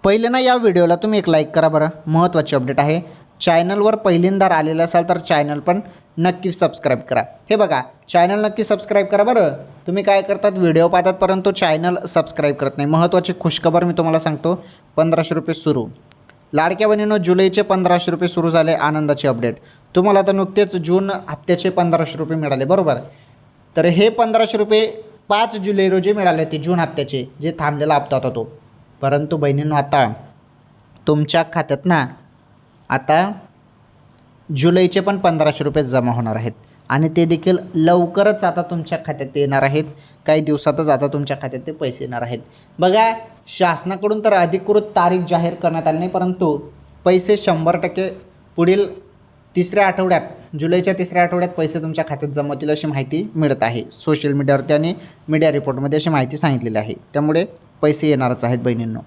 पहिले ना या व्हिडिओला तुम्ही एक लाईक करा बरं, महत्त्वाची अपडेट आहे. चॅनलवर पहिल्यांदा आलेलं असाल तर चॅनल पण नक्की सबस्क्राईब करा. हे बघा, चॅनल नक्की सबस्क्राईब करा बरं. तुम्ही काय करतात, व्हिडिओ पाहतात परंतु चॅनल सबस्क्राईब करत नाही. महत्त्वाची खुशखबर मी तुम्हाला सांगतो, 1500 रुपये सुरू. लाडक्या बहिणींनो, जुलैचे 1500 रुपये सुरू झाले. आनंदाची अपडेट तुम्हाला तर नुकतेच जून हप्त्याचे 1500 रुपये मिळाले बरोबर. तर हे 1500 रुपये 5 जुलै रोजी मिळाले होते, जून हप्त्याचे, जे थांबलेला हप्ता होता तो. परंतु बहिणींनो, आता तुमच्या खात्यात ना आता जुलैचे पण 1500 रुपये जमा होणार आहेत आणि ते देखील लवकरच आता तुमच्या खात्यात येणार आहेत. काही दिवसातच आता तुमच्या खात्यात ते पैसे येणार आहेत. बघा, शासनाकडून तर अधिकृत तारीख जाहीर करण्यात आली नाही, परंतु पैसे 100% पुढील तिसऱ्या आठवड्यात, जुलैच्या तिसऱ्या आठवड्यात पैसे तुमच्या खात्यात जमा होतील अशी माहिती मिळत आहे. सोशल मीडियावरती आणि मीडिया रिपोर्टमध्ये अशी माहिती सांगितलेली आहे. त्यामुळे पैसे येणारच आहेत बहिणींनो.